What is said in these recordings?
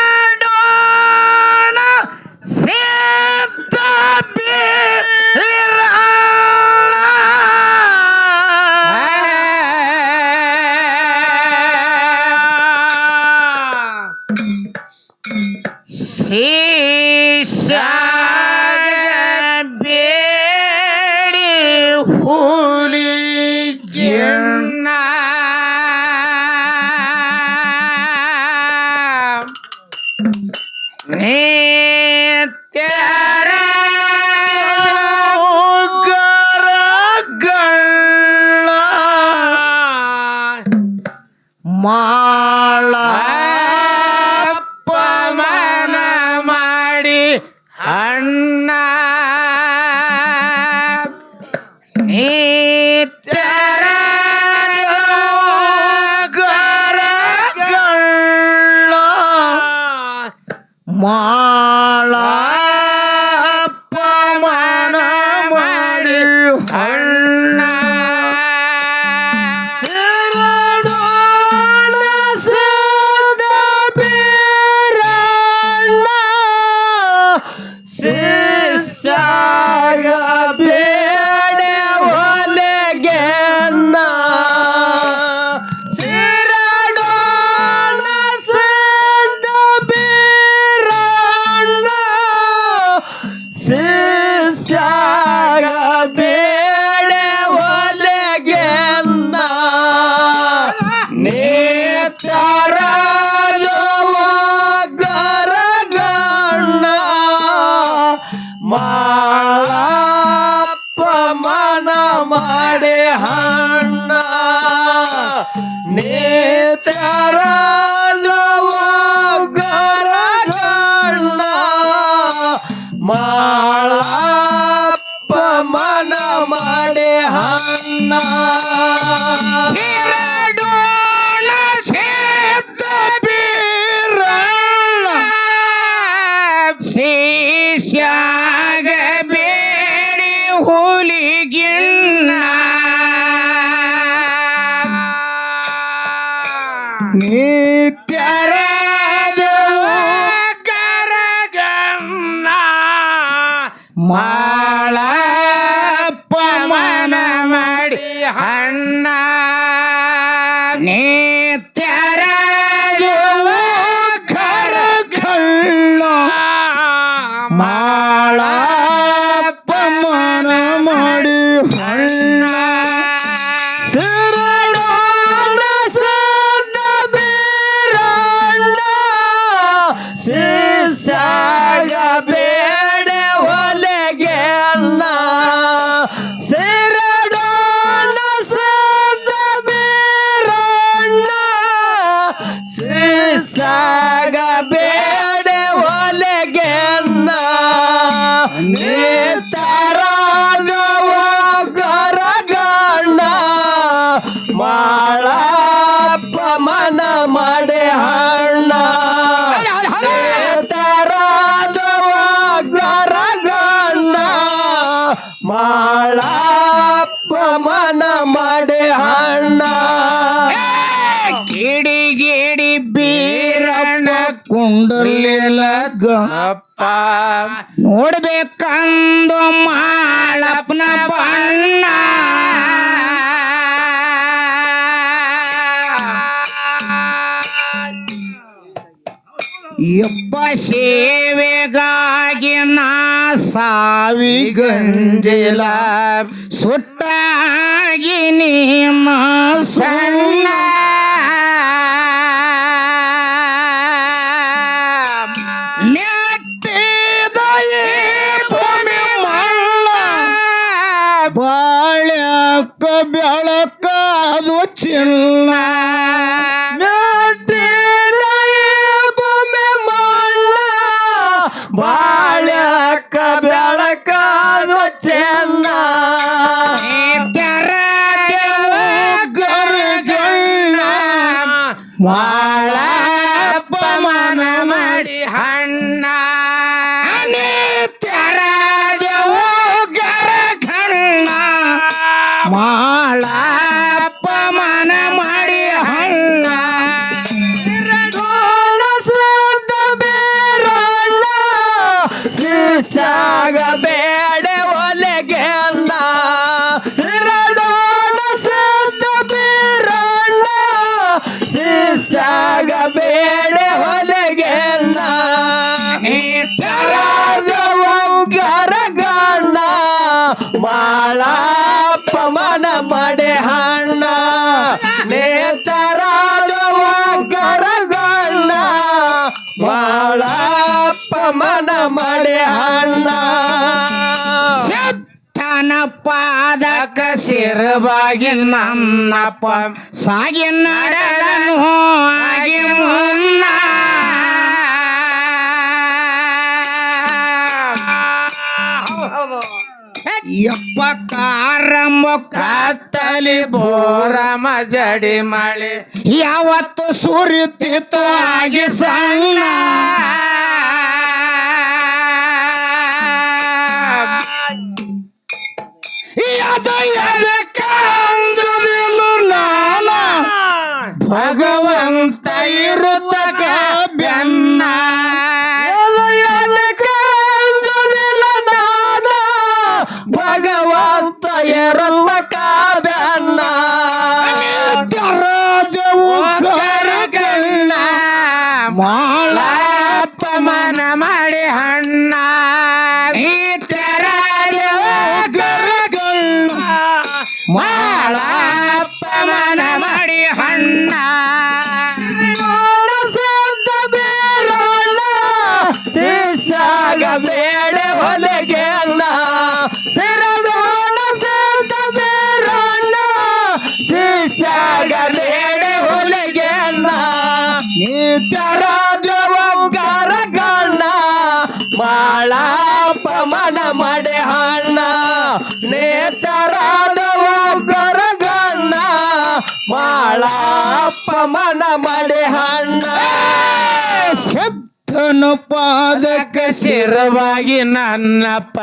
ಸೇರಡೋಣ ಸಿದ್ಧ ಬೀರಣ್ಣ ಶೇಷಾಗ ಬೇಡಿ ಹುಲಿಗೆಣ್ಣ ನಿತ್ಯರ ಗರಗಳ ಮಾಳಪ್ಪ ಮನ ಮಾಡಿ ಅಣ್ಣ ನಿತ್ಯರ ಗರಗಳ ಮಾಳಪ್ಪ ಮನ ಮಾಡಿ ಅಣ್ಣ ಶರಣೋಣ ಸಿದ್ಧ ಬೀರಣ್ಣ ಶಿಷ್ಯಾಗ ಬೇಡೆ ಒಲೆಗೆನ್ನ ಶರಣೋಣ ಸಿದ್ಧ ಬೀರಣ್ಣ ಶಿಷ್ಯಾಗ ಬೇಡೆ ಒಲೆಗೆನ್ನ ನೇತರಲು ಗರಗಣ್ಣ ಮಾಳಪ್ಪ ಮನ ಮಾಡಿ ಹಣ್ಣ ನೇತರಲು ಗರಗಣ್ಣ ಮಾಳಪ್ಪ ಮನ ಮಾಡಿ ಹಣ್ಣ ಶಿರಡೋಣ ಸಿದ್ಧ ಬೀರಣ್ಣ ಶಿಷ್ಯಾಗ ಬೇಡಿ ಹುಲಿಗಿಣ್ಣ ನಿತ್ಯರ ಕರಗಣ್ಣ ಮಾಳಪ್ಪ ಮನ ಮಾಡಿ ಹಣ್ಣ ನಿತ್ಯರ ಕರಗಣ್ಣ ಮಾಳಪ್ಪ ಮನ ಮಾಡಿ ಹಣ್ಣ ಶರಣೋಣ ಸಿದ್ಧ ಬೀರಣ್ಣ ಶಿಷ್ಯಾಗ ಬೇಡೆ ಒಲೆಗೆನ್ನ ಶರಣೋಣ ಸಿದ್ಧ ಬೀರಣ್ಣ ಶಿಷ್ಯಾಗ ಬೇಡೆ ಒಲೆಗೆನ್ನ ನೇತರಾಗವ ಗರಗಣ್ಣ ಮಾಳಪ್ಪ ಮನ ಮಾಡಿ ಹಣ್ಣ ನೇತರಾಗವ ಗರಗಣ್ಣ ಮಾಳಪ್ಪ ಮನ ಮಾಡಿ ಹಣ್ಣ ಗಿಡಿ ಬೀರಣ್ಣ ಕುಂಡಲಿಲ್ಲ ಗಪ್ಪ ನೋಡ್ಬೇಕಂದು ಮಾಳಪ್ಪನ ಬಣ್ಣ ಯಪ್ಪ ಸೇವೆಗಾಗಿ ನಾ ಸಾವಿಗಂಜಿಲ ಸುಟ್ಟಾಗಿ ನೀನ ಸಣ್ಣ ನೆಟ್ಟಿದ ಈ ಭೂಮಿ ಮಳ್ಳ ಬಾಳ್ಯಕ್ಕ ಬೆಳಕಾದು ಚಿನ್ನ ಬಾಳ್ಯಕ್ಕ ಬೆಳಕಾದು ಚೆನ್ನ ಗರಗಣ್ಣ ಮಾಳಪ್ಪ ಮನ ಮಾಡಿ ಹಣ್ಣ ತೆರದೆವು ಗರಗಣ್ಣ ಮಾಳಪ್ಪ ಮನ ಮಾಡಿ ಹಣ್ಣ ಮಾಳಪ್ಪ ಮನ ಮಾಡಿ ಹಣ್ಣ ಸಿದ್ಧನ ಪಾದಕ ಶಿರವಾಗಿ ನನ್ನಪ್ಪ ಸಾಗಿ ನಡೆದನು ಆಗಿ ಮುನ್ನ ಯಪ್ಪ ಕಾರಂಬ ಕತ್ತಲಿ ಬೋರ ಮಜಡಿ ಮಳೆ ಯಾವತ್ತು ಸುರಿತಿತ್ತು ಆಗಿ ಸಣ್ಣ ಕಂದುದಿಲು ನಾನ ಭಗವಂತ ಇರುತ್ತಕ ಬೆನ್ನ ಭಗವಂತ ಎರಲ್ಲಕ ಬೆನ್ನ ತೆರದೆವು ಕರಗಣ್ಣ ಮಾಳಪ್ಪ ಮನ ಮಾಡಿ ಹಣ್ಣ ಈ ತೆರದೆವು ಕರಗಣ್ಣ ಮಾಳಪ್ಪ ಮನ ಮಾಡಿ ಹಣ್ಣ ಶಿಷ್ಯಾಗ ಬೇಡ ಹೊಲಗೆ ಅಲ್ಲ ಸಿರಬೇಡ ಸಂತ ಬೇರಣ್ಣ ಶಿಷ್ಯಾಗ ಬೇಡ ಹೊಲಗೆ ಅಲ್ಲ ನಿತ್ಯರ ದೇವಗಾರ ಗಣ್ಣ ಮಾಳಪ್ಪ ಮನ ಮಡೆ ಹಣ್ಣ ನೇತರ ದೇವಗಾರ ಗಣ್ಣ ಮಾಳಪ್ಪ ಮನ ಮಡೆ ಹಣ್ಣ ಸಿದ್ಧನ ಪಾದಕ ಶಿರವಾಗಿ ನನ್ನಪ್ಪ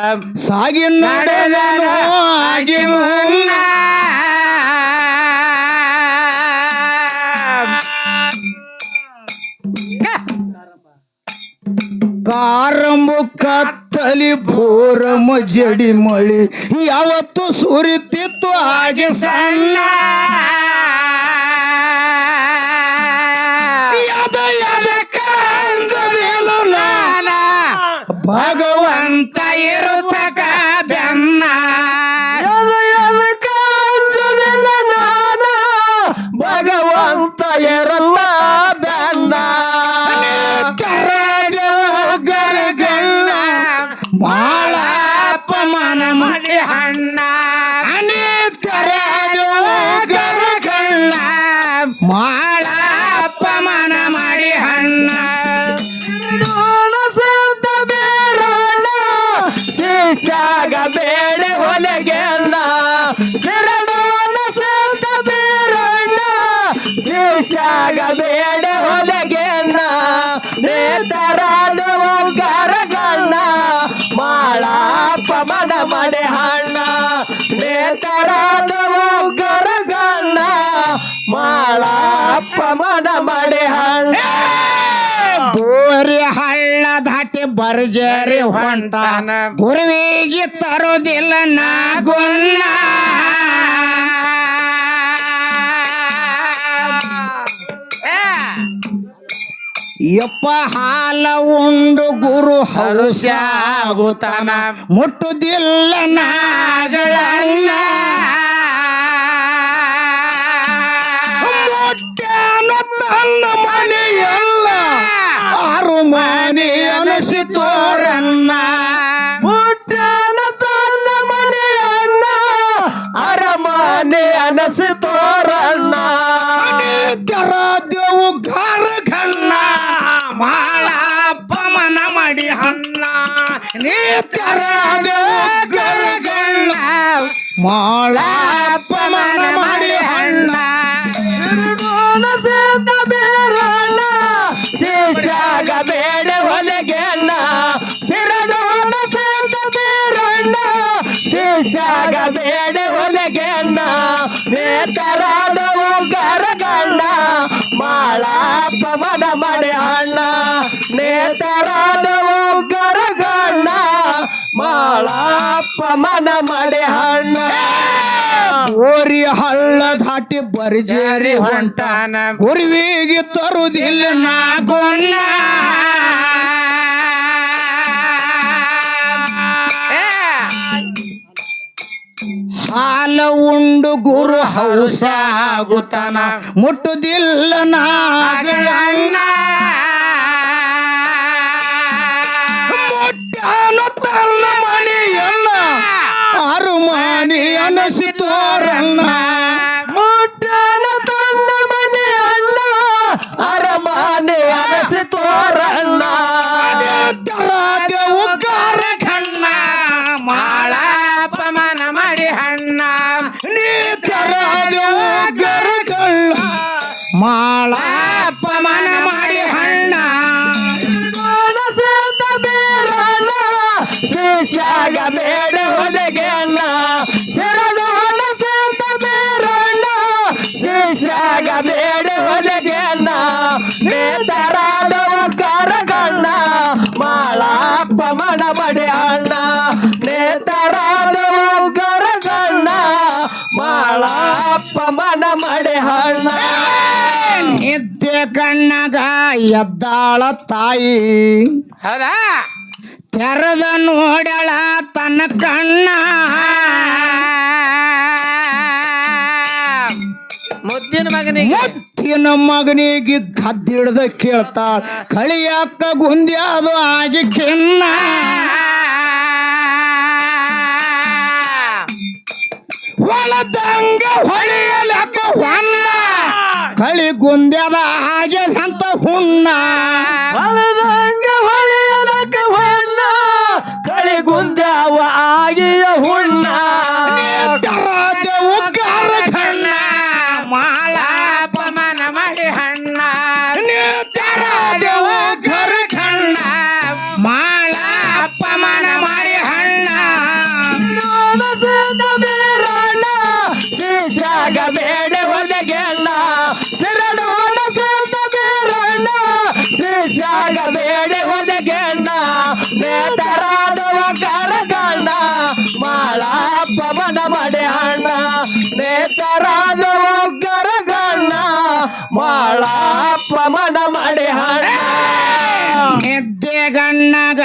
ಸಾಗಿ ನಡೆದನು ಆಗಿ ಮುನ್ನ ಕಾರಂಬು ಕತ್ತಲಿ ಬೋರ ಮಜಡಿ ಮಳಿ ಯಾವತ್ತು ಸುರಿತಿತ್ತು ಹಾಗೆ ಸಣ್ಣ ಕಂದುದಿಲು ನಾನ ಭಗವಂತ ಇರುತ್ತಕ ಬೆನ್ನ ಕಂದುದಿಲು ನಾನ ಭಗವಂತ ಇರಲ್ಲ ಬೆನ್ನ ಗರಗಣ್ಣ ಮಾಳಪ್ಪ ಮನ ಮಾಡಿ ಹಣ್ಣ ಗರಗಣ್ಣ ಮಾಳಪ್ಪ ಮನ ಮಾಡಿ ಹಣ್ಣ ಬೇರಣ್ಣ ಶಿಷ್ಯಾಗ ಬೇಡ ಹೊಲಗೆ ಅಲ್ಲ ಶರಣೋಣ ಸಂತ ಬೇರಣ್ಣ ಶಿಷ್ಯಾಗ ಬೇಡ ಹೊಲಗೆ ಅಲ್ಲ ನೇತರಾದ ಗರಗಣ್ಣ ಮಾಳಪ್ಪ ಮನ ಮಡೆ ಹಣ್ಣ ನೇತರಾದ ಗರಗಣ್ಣ ಮಾಳಪ್ಪ ಮನ ಮಡೆ ಹಣ್ಣ ಬೋರಿ ಹಳ್ಳ ದಾಟಿ ಬರ್ಜರಿ ಹೊಂಟಾನ ಗುರುವಿಗೆ ತರೋದಿಲ್ಲ ನಾಗುನ್ನ ಯಪ್ಪ ಹಾಲ ಉಂಡು ಗುರು ಹರುಷ ಆಗುತ್ತಾನ ಮುಟ್ಟುದಿಲ್ಲ ನಾಗಳನ್ನ ತನ್ನ ಮನೆಯಲ್ಲ ಆರು ಮನೆ ಅನಿಸಿತೋರನ್ನ ಮುಟ್ಟನ ತನ್ನ ಮನೆಯನ್ನ ಅರಮನೆ ಅನಿಸಿತೋರನ್ನ ತೆರದೆವು ಗರಗಣ್ಣ ಮಾಳಪ್ಪ ಮನ ಮಾಡಿ ಹಣ್ಣ ನೀ ತೆರದೆವು ಗರಗಣ್ಣ ಮಾಳಪ್ಪ ಮನ ಮಾಡಿ ಹಣ್ಣ ಬೇರಣ್ಣ ಶಿಷ್ಯಾಗ ಬೇಡ ಹೊಲಗೆ ಅಣ್ಣ ಸಿರಡೋಣ ಸಂತ ಬೇರಣ್ಣ ಶಿಷ್ಯಾಗ ಬೇಡ ಹೊಲಗೆ ಅಣ್ಣ ನೇತರಾದವು ಗರಗಣ್ಣ ಮಾಳಪ್ಪ ಮನ ಮಡೆ ಹಣ್ಣ ನೇತರಾದವು ಗರಗಣ್ಣ ಮಾಳಪ್ಪ ಮನ ಮಡೆ ಹಣ್ಣ ಬೋರಿ ಹಳ್ಳ ದಾಟಿ ಬರ್ಜರಿ ಹೊಂಟಾನ ಗುರುವಿಗೆ ತರುದಿಲ್ಲ ನಾಗುನ್ನ ಹಾಲ ಉಂಡು ಗುರು ಹೌಸ ಆಗುತ್ತಾನ ಮುಟ್ಟುದಿಲ್ಲ ನಾಗಳನ್ನ ಬೆಳೆಸಿ ತೋರಣ್ಣ ಉಗ್ಗಾರ ಕಣ್ಣ ಮಾಳ ಅಪಮಾನ ಮಾಡಿ ಹಣ್ಣ ನೀ ತರದ ಉಗ್ಗಾರ ಕಣ್ಣ ಮಾಳ ಅಪಮಾನ ಮಾಡಿ ಹಣ್ಣ ಮನಸ್ಸಿಂದ ಬೀರಣ್ಣ ಶಿಷ್ಯಾಗ ಬೇಡ ಹೊಲಿಗೆ ಅಣ್ಣ ಶರಣ ಮನಸ್ಸಿಂದ ಬೀರಣ್ಣ ಶಿಷ್ಯಾಗ ಬೇಡ ಹೊಲಿಗೆ ಅಣ್ಣ ನೇತರಾದ ಕರಗಣ್ಣ ಮಾಳ ಅಪಮಾನ ಮಾಡಿ ಅಣ್ಣ ನೇತರಾದ ಕರಗಣ್ಣ ಮಾಳ ಅಪಮಾನ ಮಾಡಿ ಹಣ್ಣ ನಿದ್ದೆ ಕಣ್ಣಗ ಎದ್ದಾಳ ತಾಯಿ ಹೌದಾ ತೆರೆದ ನೋಡಳ ತನ್ನ ಕಣ್ಣ ಮುದ್ದಿನ ಮಗನಿಗೆ ಮುತ್ತಿನ ಮಗನಿಗೆ ಗದ್ದಿಡ್ದ ಕೇಳ್ತಾಳ ಕಳಿಯಕ್ಕ ಗುಂದಿ ಅದು ಆಗಿ ಕಿನ್ನ ಹೊಳದಂಗ ಹೊಳೆಯಲಕ್ಕ ಹೊನ್ನ ಕಳಿ ಗುಂದ್ಯದ ಆಗ್ಯದಂತ ಹುಣ್ಣ ಹೊಳದಂಗ ಹೊಳೆಯಲಕ ಹೊನ್ನ ಕಳಿಗುಂದ್ಯಾವ ಆಗಿಯ ಹುಣ್ಣ ತರದ ಉಗ್ಗಾರ ಕಣ್ಣ ಮಾಳ ಅಪಮಾನ ಮಾಡಿ ಹಣ್ಣ ತರದ ಉಗ್ಗಾರ ಕಣ್ಣ ಮಾಳ ಅಪಮಾನ ಮಾಡಿ ಹಣ್ಣ ಮನಸ್ಸಿಂದ ಬೀರಣ್ಣ ಶಿಷ್ಯಾಗ ಬೇಡ ಹೊಲಿಗೆ ಅಣ್ಣ ಶರಣ ಮನಸ್ಸಿಂದ ಬೀರಣ್ಣ ಶಿಷ್ಯಾಗ ಬೇಡ ಹೊಲಿಗೆ ಅಣ್ಣ ನೇತರಾದವ ಕರಗಣ್ಣ ಮಾಳ ಅಪಮಾನ ಮಾಡಿ ಹಣ್ಣ ನೇತರಾದವ ಕರಗಣ್ಣ ಮಾಳ ಅಪಮಾನ ಮಾಡಿ ಹಣ್ಣ ನಿದ್ದೆ ಗಣ್ಣಗ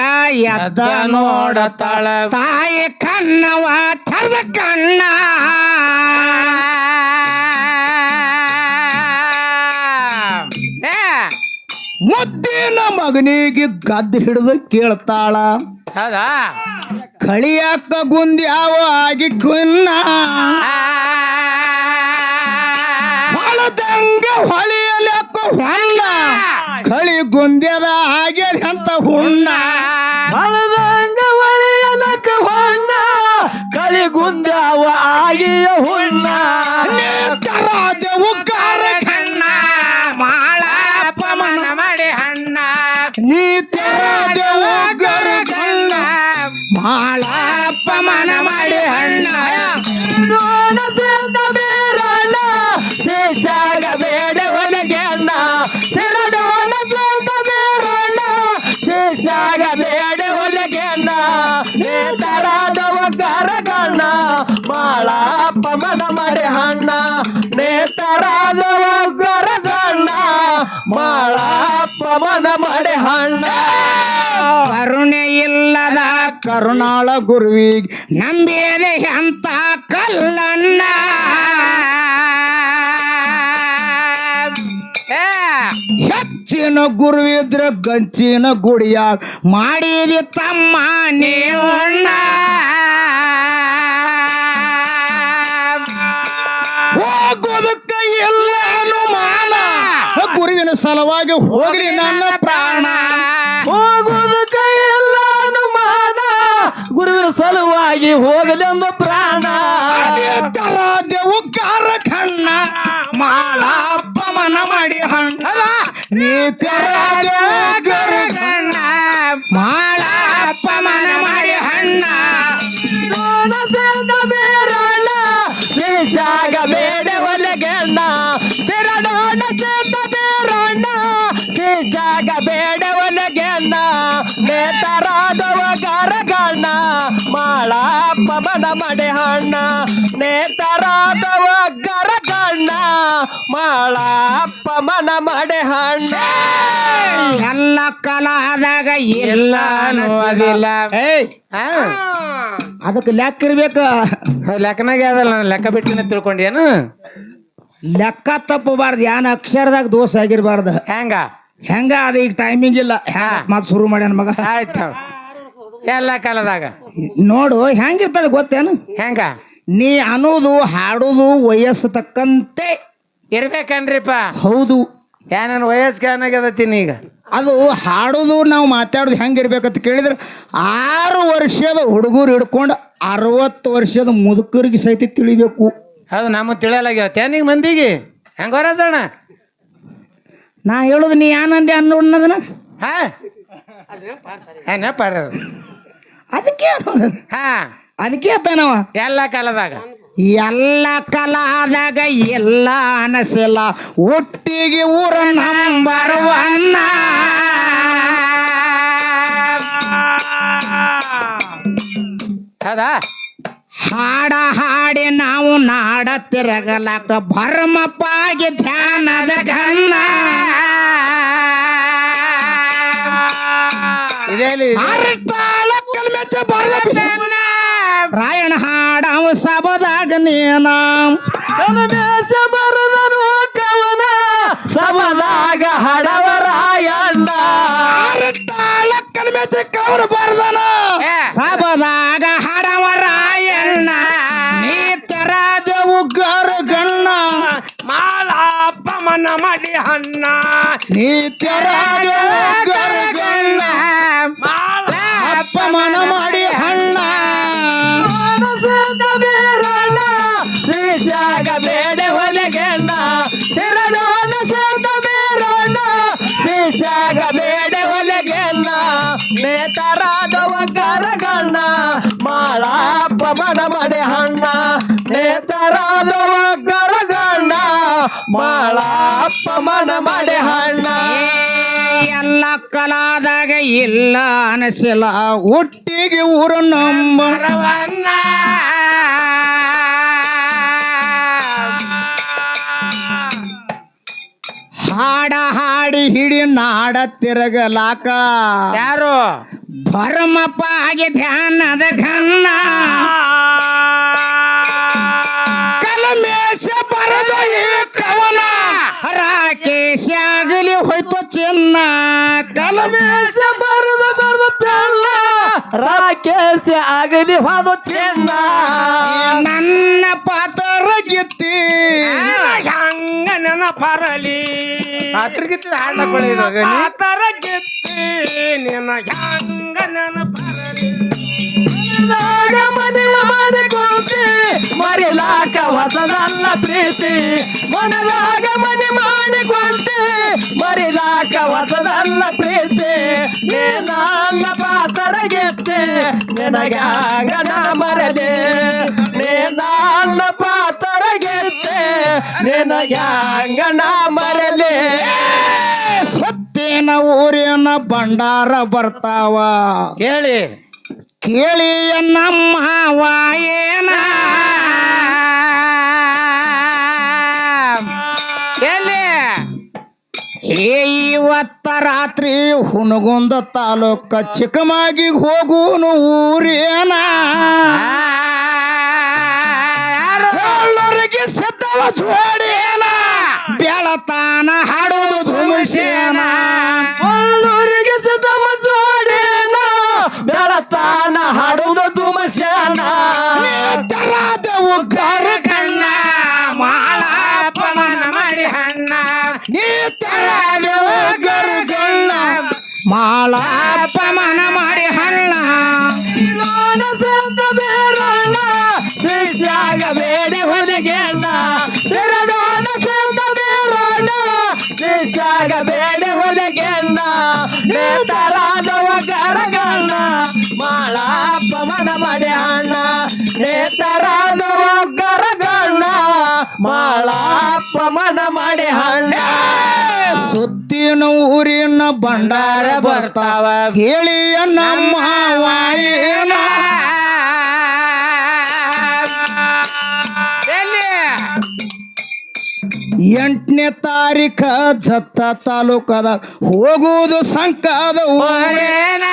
ಎದ್ದ ನೋಡತಾಳ ತಾಯಿ ಕಣ್ಣವ ತರದ ಕಣ್ಣ ಮುದ್ದಿನ ಮಗನಿಗೆ ಗದ್ದು ಹಿಡಿದು ಕೇಳ್ತಾಳ ಹೌದಾ ಕಳಿಯಕ್ಕ ಗುಂದ್ಯಾವ ಆಗಿ ಕುನ್ನ ಹೊಳದಂಗ ಹೊಳೆಯಲಕ್ಕ ಹೊಣ್ಣ ಕಳಿ ಗುಂದ್ಯದ ಆಗ್ಯದ ಅಂತ ಹುಣ್ಣ ಹೊಳದಂಗ ಹೊಳೆಯಲಕ ಹೊಣ್ಣ ಕಳಿಗುಂದ್ಯಾವ ಆಗಿಯ ಹುಣ್ಣ ತರದ ಉಗ್ಗಾರ ಕಣ್ಣ ಮಾಳ ಅಪಮಾನ ಮಾಡಿ ಹಣ್ಣ ನೀ ತರದ ಉಗ್ಗಾರ ಕಣ್ಣ ಮಾಳ ಅಪಮಾನ ಮಾಡಿ ಹಣ್ಣ ಮನಸ್ಸಿಂದ ಬೀರಣ್ಣ ಶಿಷ್ಯಾಗ ಬೇಡ ಹೊಲಿಗೆ ಅಣ್ಣ ಶರಣ ಮನಸ್ಸಿಂದ ಬೀರಣ್ಣ ಶಿಷ್ಯಾಗ ಬೇಡ ಹೊಲಿಗೆ ಅಣ್ಣ ನೇತರಾದವ ಕರಗಣ್ಣ ಮಾಳ ಅಪಮಾನ ಮಾಡಿ ಹಣ್ಣ ನೇತರಾದವ ಕರಗಣ್ಣ ಮಾಳ ಅಪಮಾನ ಮಾಡಿ ಹಣ್ಣ ಕರುಣೆ ಇಲ್ಲದ ಕರುಣಾಳ ಗುರುವಿಗೆ ನಂಬೇರೆ ಅಂತ ಕಲ್ಲನ್ನ ಹೆಚ್ಚಿನ ಗುರುವಿದ್ರ ಗಂಚಿನ ಗುಡಿಯ ಮಾಡಿದಿ ತಮ್ಮ ನೀವಣ್ಣ ಹೋಗೋದಕ್ಕ ಎಲ್ಲ ಅನುಮಾನ ಗುರುವಿನ ಸಲುವಾಗಿ ಹೋಗ್ಲಿ ನನ್ನ ಪ್ರಾಣ ಹೋಗುವುದು ಕೈಯೆಲ್ಲ ಅನುಮಾನ ಗುರುವಿನ ಸಲುವಾಗಿ ಹೋಗಲೆಂದು ಪ್ರಾಣ ಉಗ್ಗಾರ ಕಣ್ಣ ಮಾಳ ಅಪಮಾನ ಮಾಡಿ ಹಣ್ಣ ನೀ ತೆರದ ಉಗ್ಗಾರ ಕಣ್ಣ ಮಾಳ ಅಪಮಾನ ಮಾಡಿ ಹಣ್ಣ ಮನಸ್ಸಿಂದ ಬೀರಣ್ಣ ಶಿಷ್ಯಾಗ ಬೇಡ ಹೊಲಿಗೆ ಅಣ್ಣ ಶರಣ ಮನಸ್ಸಿಂದ ಬೀರಣ್ಣ ಶಿಷ್ಯಾಗ ಬೇಡ ಹೊಲಿಗೆ ಅಣ್ಣ ನೇತರಾದವ ಕರಗಣ್ಣ ಮಾಳ ಅಪಮಾನ ಮಾಡಿ ಹಣ್ಣ ನೇತರಾದವ ಕರಗಣ್ಣ ಮಾಳ ಅಪಮಾನ ಮಾಡಿ ಹಣ್ಣ ಎಲ್ಲ ಕಲಾದಾಗ ಇಲ್ಲ ಅನ್ನೋದಿಲ್ಲ ಅದಕ್ಕೆ ಲೆಕ್ಕ ಇರ್ಬೇಕ ಲೆಕ್ಕನಾಗೆ ಅದಲ್ಲ ನಾನು ಲೆಕ್ಕ ಬಿಟ್ಟಿನ ತಿಳ್ಕೊಂಡೇನು ಲೆಕ್ಕ ತಪ್ಪಬಾರ್ದು ಯಾನ ಅಕ್ಷರದಾಗ ದೋಷ ಆಗಿರ್ಬಾರ್ದು ಹೆಂಗ ಹೆಂಗ ಅದ ಈಗ ಟೈಮಿಂಗ್ ಇಲ್ಲ ಮತ್ ಶುರು ಮಾಡ್ಯಾನ ಮಗ ಆಯ್ತು ಎಲ್ಲ ಕಾಲದಾಗ ನೋಡು ಹೆಂಗಿರ್ತದ ಗೊತ್ತೇನು ಹೆಂಗ ನೀ ಅನ್ನೋದು ಹಾಡೋದು ವಯಸ್ಸು ತಕ್ಕಂತೆ ಇರ್ಬೇಕನ್ರಿಪ್ಪ ಹೌದು ನನ್ನ ವಯಸ್ಸಿಗೆ ಏನಾಗ್ಯದತ್ತೀನಿ ಈಗ ಅದು ಹಾಡೋದು ನಾವು ಮಾತಾಡೋದು ಹೆಂಗಿರ್ಬೇಕಂತ ಕೇಳಿದ್ರೆ 6 ವರ್ಷದ ಹುಡುಗರು ಹಿಡ್ಕೊಂಡು 60 ವರ್ಷದ ಮುದುಕರಿಗೆ ಸಹಿತ ತಿಳಿಬೇಕು. ಅದು ನಮ್ಮ ತಿಳಿಯಲಾಗ್ಯಾವತ್ತೆ ಈಗ ಮಂದಿಗೆ ಹೆಂಗ ಹೊರಸೋಣ ನಾ ಹೇಳೋದು ನೀ ಏನಂದೆ ಅನ್ನೋದನ್ನ ಹಾ ನೆಪಾರ ಅದಕ್ಕೆ ಹಾ ಅದಕ್ಕೆ ಅತ್ತಾನವ ಎಲ್ಲ ಕಾಲದಾಗ ಎಲ್ಲ ಕಾಲದಾಗ ಎಲ್ಲ ಅನಸಿಲ್ಲ ಒಟ್ಟಿಗೆ ಊರ ನಂಬರ್ 1 ಹೌದಾ ಹಾಡ ಹಾಡಿ ನಾವು ನಾಡ ತಿರಗಲಕ ಭರಮಪ್ಪಾಗಿ ಧ್ಯಾನದ ಗನ್ನ ಇದೇಲಿ ರಾಯಣ ಹಾಡವ ಸಬದಾಗ ನೀನ ಬರದನು ಕವನ ಸಬದಾಗ ಹಡವ ರಾಯಣ್ಣ ಕವನ ಬರ್ದನ ಸಬದಾಗ ಹಡವ ರಾಯಣ್ಣ ನೀ ತೆರದವು ಗರುಗಣ್ಣ ಮಾಳಪ್ಪ ಮನ ಮಡಿ ಹಣ್ಣ ನೀ ತೆರದವು ಗರುಗಣ್ಣ ಮಾಳಪ್ಪ ಮನ ಮಾಡಿ ಹಣ್ಣ ಬೇರಣ್ಣ ಶ್ರೀಜಾಗ ಬೇಡ ಹೊಲಗೆಣ್ಣ ಚಿರಡೋಣ ಸೇತ ಬೇರಣ್ಣ ಶ್ರೀಜಾಗ ಬೇಡ ಹೊಲಗೆಣ್ಣ ನೇತರಾದ ಒಗ್ಗರಗಣ್ಣ ಮಾಳಪ್ಪ ಮನ ಮಡಿ ಹಣ್ಣ ನೇತರಾದ ಒಗ್ಗರಗಣ್ಣ ಮಾಳಪ್ಪ ಮನ ಮಡಿ ಹಣ್ಣ ಎಲ್ಲ ಕಲಾದಾಗ ಇಲ್ಲ ಅನಸಿಲ್ಲ ಒಟ್ಟಿಗೆ ಊರು ನಂಬರವನ್ನ ಹಾಡ ಹಾಡಿ ಹಿಡಿ ನಾಡ ತಿರಗಲಾಕ ಯಾರು ಭರಮಪ್ಪ ಆಗಿ ಧ್ಯಾನದ ಘನ್ನ ಕಲಮೇಶ ಬರದು ಈ ಕವನ ರಾಕೇಶ ಆಗಲಿ ಹೋಯ್ತು ಚಿನ್ನ ಕಲಮೇಶ ಬರದ ಬೆಲ್ಲ ರಾಕೇಶ ಆಗಲಿ ಹೋದ ಚಿನ್ನ ನನ್ನ ಪಾತ್ರ ಗಿತ್ತಿ ಹಂಗ ನೆನಪರಲಿ ಪಾತ್ರಗಿತ್ತಿ ಹಾಡ್ಲಕೊಳ್ಳಿದ ಪಾತ್ರ ಗಿತ್ತಿ ನಿನ್ನ ಹಂಗ ನೆನಪರಲಿ ಮನೆ ಮಾಡಿಕೊಂತಿ ಮರಿಲಾಕ ಹೊಸದಲ್ಲ ಪ್ರೀತಿ ಮನದಾಗ ಮನೆ ಮಾಡಿಕೊಂತಿ ಮರಿಲಾಕ ಹೊಸದಲ್ಲ ಪ್ರೀತಿ ನನ್ನ ಪಾತ್ರ ಗೆತ್ತೆ ನಿನಗಾಂಗನ ಮರಲಿ ನನ್ನ ಪಾತ್ರ ಗೆತ್ತೆ ನಿನಗಾಂಗನ ಮರಲಿ ಸತ್ತಿನ ಊರಿನ ಭಂಡಾರ ಬರ್ತಾವ ಕೇಳಿ ಕೇಳಿ ನಮ್ಮ ವಾಯೇನ ಎಲ್ಲಿ ಇವತ್ತ ರಾತ್ರಿ ಹುನಗುಂದ ತಾಲೂಕ ಚಿಕ್ಕಮಾಗಿಗೆ ಹೋಗುನು ಊರೇನ ಎಲ್ಲರಿಗೆ ಸಿದ್ಧವ ಜೋಡೇನ ಬೆಳತಾನ ಹಾಡುವುದು ಧುಮಸೇನ ಕೊಳ್ಳೂರಿಗೆ ಸಿದ್ಧವ ಜೋಡೇನ ಬೆಳತಾನ ಹಾಡುವುದು ಧುಮಸೇನ ತರಾದವು ಗರ ಕಣ್ಣ ಮಾಳಪ್ಪ ಮನ ಮಾಡಿ ಹಣ್ಣ ನೀ ತರಾದವು ಗರ ಕಣ್ಣ ಮಾಳಪ್ಪ ಮನ ಮಾಡಿ ಹಣ್ಣ ಬೇರಣ್ಣ ಶ್ರೀಜಾಗ ಬೇಡಿ ಹೊಲಿಗೆಣ್ಣ ತಿರಡೋಣ ಸೇತ ಬೇರಣ್ಣ ಶ್ರೀಜಾಗ ಬೇಡಿ ಹೊಲಿಗೆಣ್ಣ ನೇತರಾದ ಒಗ್ಗರಗಣ್ಣ ಮಾಳಪ್ಪ ಮನ ಮಾಡಿ ಹಣ್ಣ ನೇತರಾದ ಒಗ್ಗರಗಣ್ಣ ಮಾಳಪ್ಪ ಮನ ಮಾಡಿ ಹಣ್ಣ ಸುತ್ತಿನ ಊರಿನ ಭಂಡಾರ ಬರ್ತಾವ ಕೇಳಿಯ ನಮ್ಮ ವಾಯೇನ ಎಂಟನೇ ತಾರೀಖ ಜತ್ತ ತಾಲೂಕದ ಹೋಗುವುದು ಸಂಕದ ಊರೇನ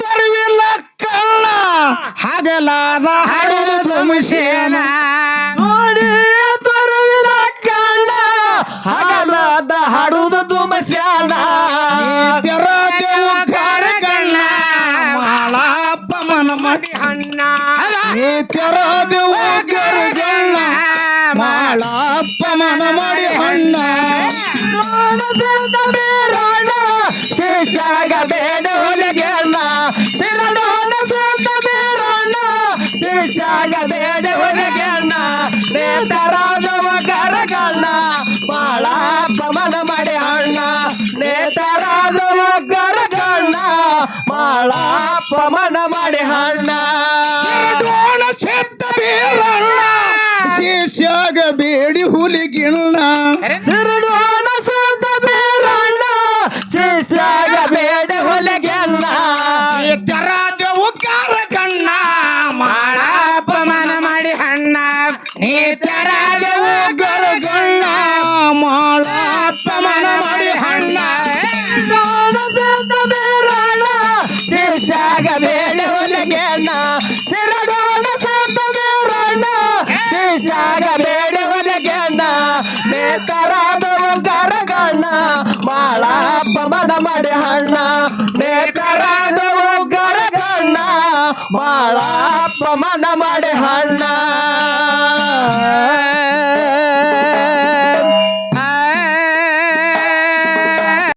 ತರುವಿಲ್ಲ ಕಳ್ಳ ಹಗಲಾದ ಹಾಡುದು ಧುಮಸೇನ ನೋಡಿ ತರುವಿನ ಕಂಡ ಹಗಲಾದ ಹಾಡುವುದು ಧುಮಸ್ಯಾನ ತೆರದೆವು ಕಾರ್ಯಗಣ್ಣ ಮಾಳಪ್ಪ ಮನ ಮಾಡಿ ಹಣ್ಣ ತೆರದೆವು ಗರುಗಣ್ಣ ಮಾಳಪ್ಪ ಮನ ಮಾಡಿ ಹಣ್ಣ ಬೀರಣ್ಣ ಶಿಷ್ಯಾಗ ಬೇಡ ಹುಲಿಗೆ ಅಣ್ಣ ಸಿರಡೋಣ ಸುತ್ತ ಬೀರಣ್ಣ ಶಿಷ್ಯಾಗ ಬೇಡ ಹುಲಿಗೆ ಅಣ್ಣ ನೇತರಾದವ ಕರಗಣ್ಣ ಮಾಳಪ್ಪ ಮನ ಮಾಡಿ ಹಣ್ಣ ನೇತರಾದವ ಕರಗಣ್ಣ ಮಾಳಪ್ಪ ಮನ ಮಾಡಿ ಹಣ್ಣ ಸಿರಡೋಣ ಸಿದ್ಧ ಬೀರಣ್ಣ ಶಿಷ್ಯಾಗ ಬೇಡಿ ಹುಲಿಗಿಣ್ಣ ಸಿರಡೋಣ ಸುತ್ತ ಬೀರಣ್ಣ ಶಿಷ್ಯಾಗ ಬೇಡ ಹುಲಿಗೆ ಅಣ್ಣ ತೆರದೆವು ಕರಗಣ್ಣ ಮಾಳಪ್ಪ ಮನ ಮಾಡಿ ಹಣ್ಣ ನೀ ತೆರದೆವು ಕರಗಣ್ಣ ಮಾಳಪ್ಪ ಮನ ಮಾಡಿ ಹಣ್ಣ ಶಿಷ್ಯಾಗ ಬೇಡ ಹುಲಿಗೆ ಅಣ್ಣ ಸಿರಡೋಣ ಸುತ್ತ ಬೀರಣ್ಣ ಶಿಷ್ಯಾಗ ಬೇಡ ಹುಲಿಗೆ ಅಣ್ಣ ನೇತರಾದವ ಕರಗಣ್ಣ ಮಾಳಪ್ಪ ಮನ ಮಾಡಿ ಹಣ್ಣ ನೇತರಾದವ ಕರಗಣ್ಣ ಮಾಳಪ್ಪ ಮನ ಮಾಡಿ ಹಣ್ಣ